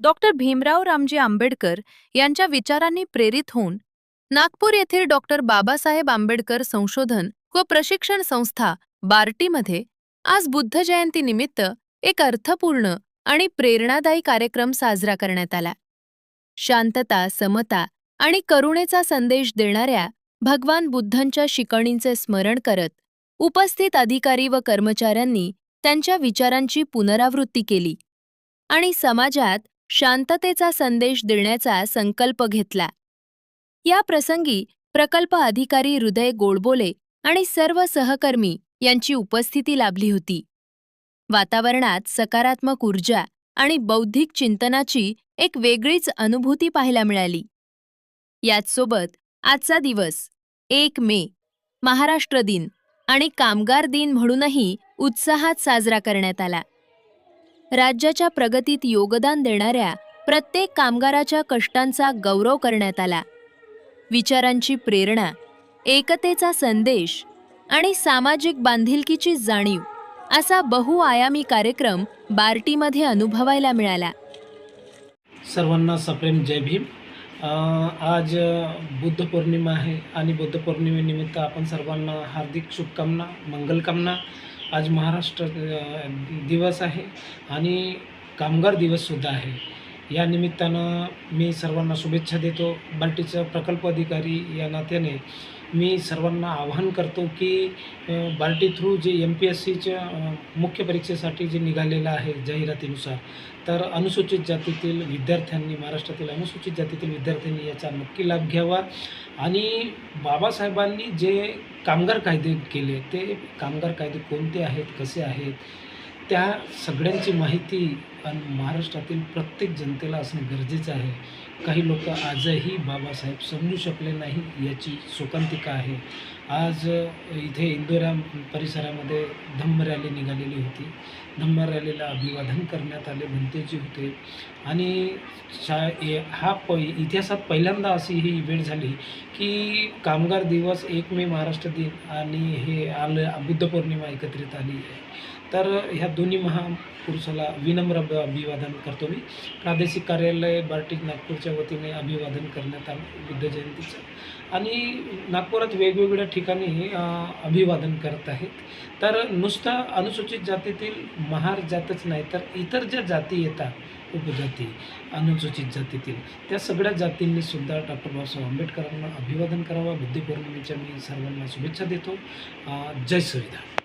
Doctor Bhimrao Ramji Ambedkar यांच्या विचारांनी प्रेरित होऊन नागपूर येथील डॉक्टर बाबासाहेब आंबेडकर संशोधन व प्रशिक्षण संस्था बार्टीमध्ये आज बुद्ध जयंतीनिमित्त एक अर्थपूर्ण आणि प्रेरणादायी कार्यक्रम साजरा करण्यात आला. शांतता, समता आणि करुणेचा संदेश देणाऱ्या भगवान बुद्धांच्या शिकवणींचे स्मरण करत उपस्थित अधिकारी व कर्मचाऱ्यांनी त्यांच्या विचारांची पुनरावृत्ती केली आणि समाजात शांततेचा संदेश देण्याचा संकल्प घेतला. या प्रसंगी प्रकल्प अधिकारी हृदय गोडबोले आणि सर्व सहकर्मी यांची उपस्थिती लाभली होती. वातावरणात सकारात्मक ऊर्जा आणि बौद्धिक चिंतनाची एक वेगळीच अनुभूती पाहायला मिळाली. याचसोबत आजचा दिवस 1 मे महाराष्ट्र दिन आणि कामगार दिन म्हणूनही उत्साहात साजरा करण्यात आला. राज्याच्या प्रगतीत योगदान देणाऱ्या प्रत्येक कामगाराच्या कष्टांचा गौरव करण्यात आला. विचारांची प्रेरणा, एकतेचा संदेश आणि सामाजिक बांधिलकीची जाणीव असा बहुआयामी कार्यक्रम बार्टीमध्ये अनुभवायला मिळाला. सर्वांना सप्रेम जय भीम. आज बुद्ध पौर्णिमा आहे आणि बुद्ध पौर्णिमेनिमित्त आपण सर्वांना हार्दिक शुभकामना, मंगलकामना. आज महाराष्ट्र दिवस आहे आणि कामगार दिवससुद्धा आहे. या निमित्तानं मी सर्वांना शुभेच्छा देतो. बार्टीचा प्रकल्प अधिकारी या नात्याने मी सर्वांना आवाहन करतो की बार्टी थ्रू जे MPSCच्या मुख्य परीक्षेसाठी जे निघालेलं आहे जाहिरातीनुसार, तर अनुसूचित जातीतील विद्यार्थ्यांनी, महाराष्ट्रातील अनुसूचित जातीतील विद्यार्थ्यांनी याचा नक्की लाभ घ्यावा. आणि बाबासाहेबांनी जे कामगार कायदे केले, ते कामगार कायदे कोणते आहेत, कसे आहेत, त्या सगळ्यांची माहिती महाराष्ट्रातील प्रत्येक जनतेला असणं गरजेचं आहे. काही लोक आजही बाबासाहेब समजू शकले नाही याची शोकांतिका आहे. आज इथे इंदोरा परिसरामध्ये धम्म रॅली निघालेली होती. धम्म रॅलीला अभिवादन करण्यात आले, भंतेजी होते. आणि इतिहासात पहिल्यांदा अशी ही वेळ झाली की कामगार दिवस 1 मे महाराष्ट्र दिन आणि हे बुद्ध पौर्णिमा एकत्रित आली आहे. तर ह्या दोन्ही महापुरुषाला विनम्र अभिवादन करतो मी. प्रादेशिक कार्यालय बार्टी नागपूरच्या वतीने अभिवादन करण्यात आलं बुद्ध जयंतीचं. आणि नागपुरात वेगवेगळ्या ठिकाणी अभिवादन करत आहेत. तर नुसतं अनुसूचित जातीतील महार जातच नाही, तर इतर ज्या जाती येतात, उपजाती अनुसूचित जातीतील, त्या सगळ्या जातींनीसुद्धा डॉक्टर बाबासाहेब आंबेडकरांना अभिवादन करावं. बुद्ध पौर्णिमेच्या मी सर्वांना शुभेच्छा देतो. जय संविधान.